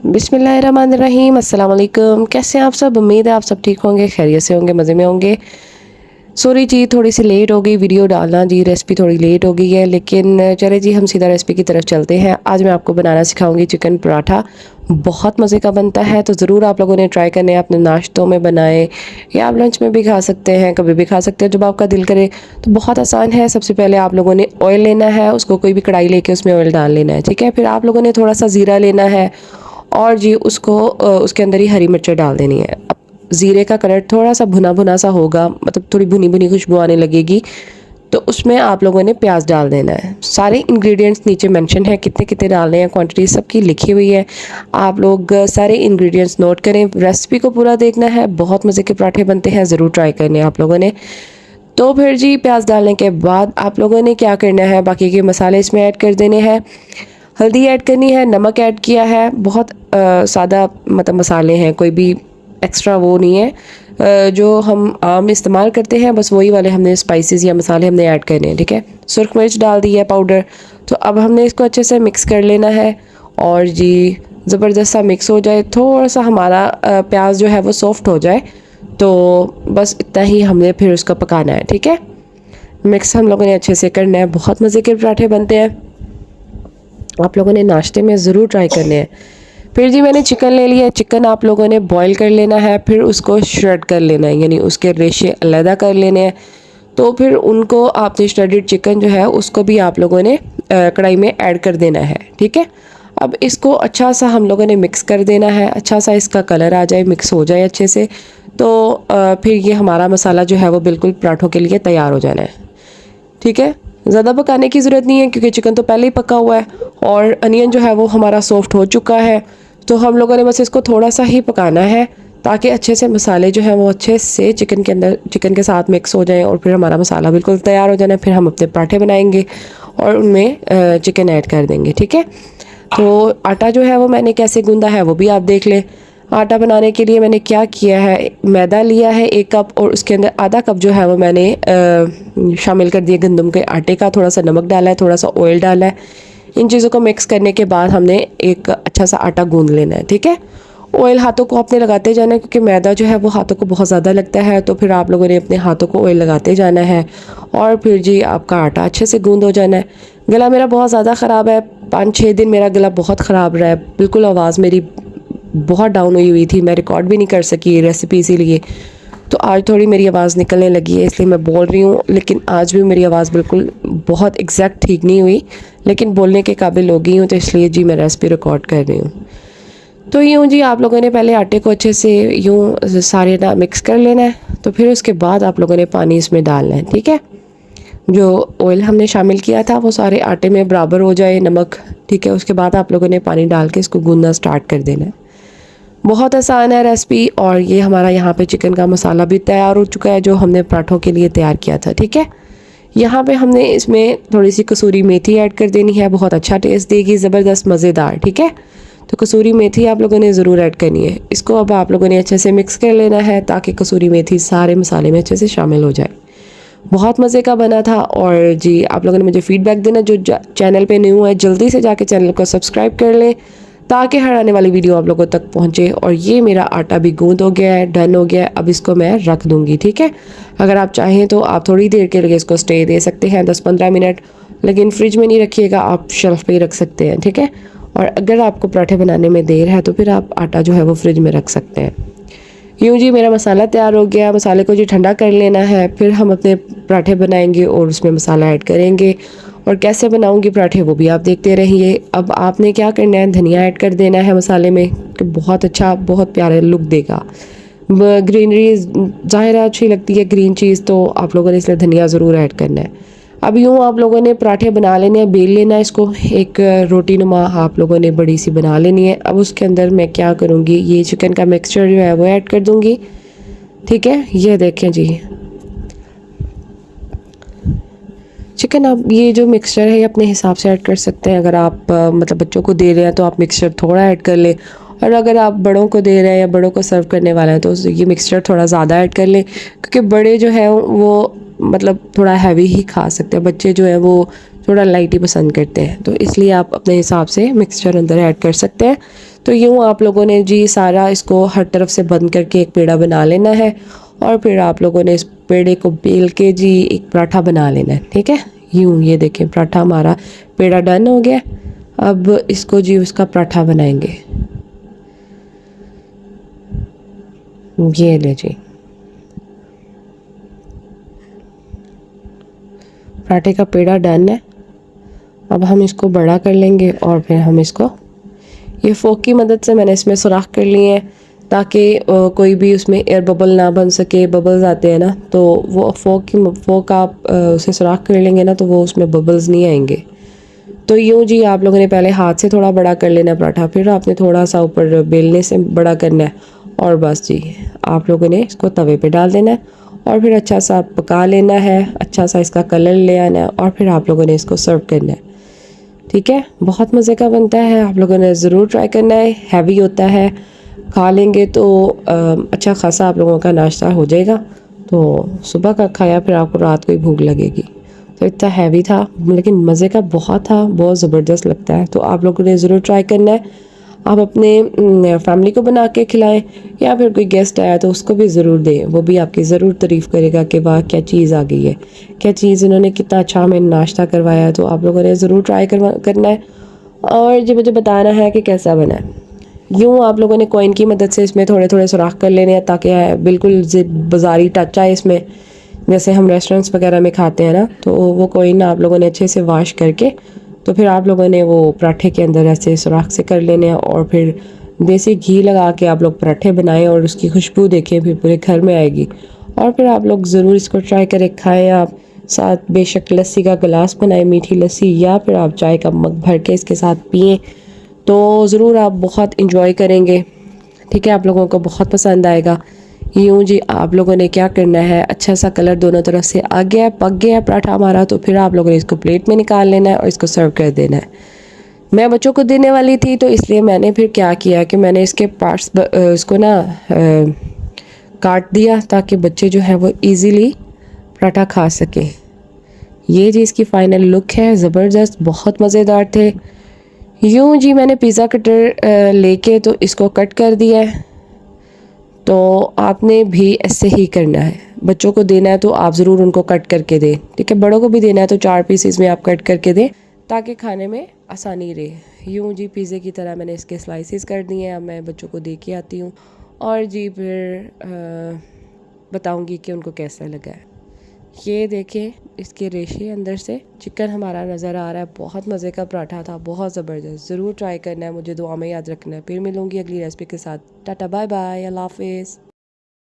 बिस्मिल्लाहिर्रहमानिर्रहीम, अस्सलाम वालेकुम। कैसे हैं आप सब? उम्मीद है आप सब ठीक होंगे, खैरियत से होंगे, मज़े में होंगे। सॉरी जी, थोड़ी सी लेट हो गई वीडियो डालना जी, रेसिपी थोड़ी लेट हो गई है, लेकिन चले जी हम सीधा रेसिपी की तरफ चलते हैं। आज मैं आपको बनाना सिखाऊंगी चिकन पराठा। बहुत मज़े का बनता है, तो ज़रूर आप लोगों ने ट्राई करने हैं। अपने नाश्तों में बनाएं या आप लंच में भी खा सकते हैं, कभी भी खा सकते हैं जब आपका दिल करे। तो बहुत आसान है। सबसे पहले आप लोगों ने ऑयल लेना है, उसको कोई भी कढ़ाई लेके उसमें ऑयल डाल लेना है, ठीक है। फिर आप लोगों ने थोड़ा सा ज़ीरा लेना है और जी उसको उसके अंदर ही हरी मिर्चें डाल देनी है। अब ज़ीरे का कलर थोड़ा सा भुना भुना सा होगा, मतलब थोड़ी भुनी भुनी खुशबू आने लगेगी, तो उसमें आप लोगों ने प्याज डाल देना है। सारे इंग्रेडिएंट्स नीचे मेंशन है, कितने कितने डालने हैं, क्वांटिटी सबकी लिखी हुई है। आप लोग सारे इंग्रेडिएंट्स नोट करें, रेसिपी को पूरा देखना है। बहुत मज़े के पराठे बनते हैं, ज़रूर ट्राई करने हैं आप लोगों ने। तो फिर जी प्याज डालने के बाद आप लोगों ने क्या करना है, बाकी के मसाले इसमें ऐड कर देने हैं। हल्दी ऐड करनी है, नमक ऐड किया है, बहुत सादा मतलब मसाले हैं, कोई भी एक्स्ट्रा वो नहीं है। जो हम आम इस्तेमाल करते हैं बस वही वाले हमने स्पाइसेस या मसाले हमने ऐड करने हैं, ठीक है। सुरख मिर्च डाल दी है पाउडर। तो अब हमने इसको अच्छे से मिक्स कर लेना है और जी ज़बरदस्त सा मिक्स हो जाए, थोड़ा सा हमारा प्याज जो है वो सॉफ्ट हो जाए, तो बस इतना ही हमने फिर उसको पकाना है, ठीक है। मिक्स हम लोगों ने अच्छे से करना है। बहुत मज़े के पराठे बनते हैं, आप लोगों ने नाश्ते में ज़रूर ट्राई करने हैं। फिर जी मैंने चिकन ले लिया है। चिकन आप लोगों ने बॉईल कर लेना है, फिर उसको श्रेड कर लेना है, यानी उसके रेशे अलहदा कर लेने हैं। तो फिर उनको आपने श्रेडेड चिकन जो है उसको भी आप लोगों ने कढ़ाई में ऐड कर देना है, ठीक है। अब इसको अच्छा सा हम लोगों ने मिक्स कर देना है, अच्छा सा इसका कलर आ जाए, मिक्स हो जाए अच्छे से। तो फिर ये हमारा मसाला जो है वो बिल्कुल पराठों के लिए तैयार हो जाना है, ठीक है। ज़्यादा पकाने की ज़रूरत नहीं है क्योंकि चिकन तो पहले ही पका हुआ है और अनियन जो है वो हमारा सॉफ्ट हो चुका है। तो हम लोगों ने बस इसको थोड़ा सा ही पकाना है ताकि अच्छे से मसाले जो हैं वो अच्छे से चिकन के अंदर, चिकन के साथ मिक्स हो जाएं और फिर हमारा मसाला बिल्कुल तैयार हो जाना है। फिर हम अपने पराठे बनाएंगे और उनमें चिकन ऐड कर देंगे, ठीक है। तो आटा जो है वो मैंने कैसे गूंदा है वो भी आप देख लें। आटा बनाने के लिए मैंने क्या किया है, मैदा लिया है 1 कप और उसके अंदर आधा कप जो है वो मैंने शामिल कर दिया गंदम के आटे का। थोड़ा सा नमक डाला है, थोड़ा सा ऑयल डाला है। इन चीज़ों को मिक्स करने के बाद हमने एक अच्छा सा आटा गूंद लेना है, ठीक है। ऑयल हाथों को अपने लगाते जाना है क्योंकि मैदा जो है वो हाथों को बहुत ज़्यादा लगता है, तो फिर आप लोगों ने अपने हाथों को ऑयल लगाते जाना है और फिर जी आपका आटा अच्छे से गूंद हो जाना है। गला मेरा बहुत ज़्यादा ख़राब है, 5-6 दिन मेरा गला बहुत ख़राब रहा है, बिल्कुल आवाज़ मेरी बहुत डाउन हुई थी, मैं रिकॉर्ड भी नहीं कर सकी रेसिपी, इसीलिए तो आज थोड़ी मेरी आवाज़ निकलने लगी है, इसलिए मैं बोल रही हूँ। लेकिन आज भी मेरी आवाज़ बिल्कुल बहुत एग्जैक्ट ठीक नहीं हुई, लेकिन बोलने के काबिल हो गई हूँ, तो इसलिए जी मैं रेसिपी रिकॉर्ड कर रही हूँ। तो यूँ जी आप लोगों ने पहले आटे को अच्छे से यूँ सारे ना मिक्स कर लेना है, तो फिर उसके बाद आप लोगों ने पानी इसमें डालना है, ठीक है। जो ऑयल हमने शामिल किया था वो सारे आटे में बराबर हो जाए, नमक, ठीक है। उसके बाद आप लोगों ने पानी डाल के इसको गूंदना स्टार्ट कर देना है। बहुत आसान है रेसिपी। और ये हमारा यहाँ पे चिकन का मसाला भी तैयार हो चुका है जो हमने पराठों के लिए तैयार किया था, ठीक है। यहाँ पे हमने इसमें थोड़ी सी कसूरी मेथी ऐड कर देनी है, बहुत अच्छा टेस्ट देगी, ज़बरदस्त मज़ेदार, ठीक है। तो कसूरी मेथी आप लोगों ने ज़रूर ऐड करनी है। इसको अब आप लोगों ने अच्छे से मिक्स कर लेना है ताकि कसूरी मेथी सारे मसाले में अच्छे से शामिल हो जाए। बहुत मज़े का बना था। और जी आप लोगों ने मुझे फ़ीडबैक देना, जो चैनल पे न्यू है जल्दी से जाके चैनल को सब्सक्राइब कर लें ताकि हर आने वाली वीडियो आप लोगों तक पहुंचे। और ये मेरा आटा भी गूंद हो गया है, डन हो गया है। अब इसको मैं रख दूंगी, ठीक है। अगर आप चाहें तो आप थोड़ी देर के लिए इसको स्टे दे सकते हैं, 10-15 मिनट, लेकिन फ्रिज में नहीं रखिएगा, आप शेल्फ पे ही रख सकते हैं, ठीक है। और अगर आपको पराठे बनाने में देर है तो फिर आप आटा जो है वो फ्रिज में रख सकते हैं। यूँ जी मेरा मसाला तैयार हो गया। मसाले को जी ठंडा कर लेना है, फिर हम अपने पराठे बनाएंगे और उसमें मसाला ऐड करेंगे। और कैसे बनाऊंगी पराठे वो भी आप देखते रहिए। अब आपने क्या करना है, धनिया ऐड कर देना है मसाले में कि बहुत अच्छा, बहुत प्यारा लुक देगा। ग्रीनरी ज़ाहिर अच्छी लगती है, ग्रीन चीज़, तो आप लोगों ने इसलिए धनिया ज़रूर ऐड करना है। अब यूँ आप लोगों ने पराठे बना लेने हैं, बेल लेना है इसको, एक रोटी नुमा आप लोगों ने बड़ी सी बना लेनी है। अब उसके अंदर मैं क्या करूँगी, ये चिकन का मिक्सचर जो है वो ऐड कर दूँगी, ठीक है। ये देखें जी चिकन, आप ये जो मिक्सचर है ये अपने हिसाब से ऐड कर सकते हैं। अगर आप मतलब बच्चों को दे रहे हैं तो आप मिक्सचर थोड़ा ऐड कर लें, और अगर आप बड़ों को दे रहे हैं या बड़ों को सर्व करने वाले हैं तो ये मिक्सचर थोड़ा ज़्यादा ऐड कर लें, क्योंकि बड़े जो है वो मतलब थोड़ा हैवी ही खा सकते हैं, बच्चे जो है वो थोड़ा लाइट ही पसंद करते हैं, तो इसलिए आप अपने हिसाब से मिक्सचर अंदर ऐड कर सकते हैं। तो यूँ आप लोगों ने जी सारा इसको हर तरफ से बंद करके एक पेड़ा बना लेना है और फिर आप लोगों ने इस पेड़े को बेल के जी एक पराठा बना लेना है। ठीक है, यूँ ये देखें पराठा हमारा पेड़ा डन हो गया। अब इसको जी उसका पराठा बनाएंगे। ये ले जी पराठे का पेड़ा डन है। अब हम इसको बड़ा कर लेंगे और फिर हम इसको ये फोक की मदद से मैंने इसमें सुराख कर लिए हैं ताकि कोई भी उसमें एयर बबल ना बन सके। बबल्स आते हैं ना, तो वो फोक आप उसे सुराख कर लेंगे ना तो वो उसमें बबल्स नहीं आएंगे। तो यूँ जी आप लोगों ने पहले हाथ से थोड़ा बड़ा कर लेना पराठा, फिर आपने थोड़ा सा ऊपर बेलने से बड़ा करना है और बस जी आप लोगों ने इसको तवे पे डाल देना है और फिर अच्छा सा पका लेना है, अच्छा सा इसका कलर ले आना है और फिर आप लोगों ने इसको सर्व करना है। ठीक है, बहुत मज़े का बनता है, आप लोगों ने ज़रूर ट्राई करना है। हैवी होता है, खा लेंगे तो अच्छा खासा आप लोगों का नाश्ता हो जाएगा। तो सुबह का खाया फिर आपको रात को ही भूख लगेगी। तो इतना हैवी था लेकिन मज़े का बहुत था, बहुत ज़बरदस्त लगता है। तो आप लोगों ने ज़रूर ट्राई करना है। आप अपने फैमिली को बना के खिलाएं या फिर कोई गेस्ट आया तो उसको भी ज़रूर दें, वो भी आपकी ज़रूर तारीफ़ करेगा कि वाह क्या चीज़ आ गई है, क्या चीज़ इन्होंने कितना अच्छा हमें नाश्ता करवाया है। तो आप लोगों ने ज़रूर ट्राई करना है और जी मुझे बताना है कि कैसा बना है। यूँ आप लोगों ने कॉइन की मदद से इसमें थोड़े थोड़े सुराख कर लेने हैं ताकि बिल्कुल बाज़ारी टच आए इसमें, जैसे हम रेस्टोरेंट्स वगैरह में खाते हैं ना। तो वो कॉइन आप लोगों ने अच्छे से वॉश करके तो फिर आप लोगों ने वो पराठे के अंदर ऐसे सुराख से कर लेने हैं और फिर देसी घी लगा के आप लोग पराठे बनाएं और उसकी खुशबू देखें फिर पूरे घर में आएगी। और फिर आप लोग ज़रूर इसको ट्राई करें, खाएं आप। साथ बेशक लस्सी का गिलास बनाएं, मीठी लस्सी, या फिर आप चाय का मग भर के इसके साथ पिएं तो ज़रूर आप बहुत इंजॉय करेंगे। ठीक है, आप लोगों को बहुत पसंद आएगा। यूँ जी आप लोगों ने क्या करना है, अच्छा सा कलर दोनों तरफ से आ गया है, पक गया है पराठा हमारा, तो फिर आप लोगों ने इसको प्लेट में निकाल लेना है और इसको सर्व कर देना है। मैं बच्चों को देने वाली थी तो इसलिए मैंने फिर क्या किया कि मैंने इसके पार्ट्स इसको ना काट दिया ताकि बच्चे जो है वो इजीली पराठा खा सके। ये जी इसकी फ़ाइनल लुक है, ज़बरदस्त, बहुत मज़ेदार थे। यूँ जी मैंने पिज़्ज़ा कटर लेके तो इसको कट कर दिया है। तो आपने भी ऐसे ही करना है, बच्चों को देना है तो आप ज़रूर उनको कट करके दें। ठीक है, बड़ों को भी देना है तो 4 पीसेस में आप कट करके दें ताकि खाने में आसानी रहे। यूँ जी पिज़्ज़े की तरह मैंने इसके स्लाइसेस कर दिए हैं। अब मैं बच्चों को दे के आती हूँ और जी फिर बताऊँगी कि उनको कैसा लगा है। ये देखें इसके रेशे अंदर से चिकन हमारा नज़र आ रहा है। बहुत मज़े का पराठा था, बहुत ज़बरदस्त। ज़रूर ट्राई करना है, मुझे दुआ में याद रखना है। फिर मिलूँगी अगली रेसिपी के साथ। टाटा बाय बाय, अल्लाह हाफिज़।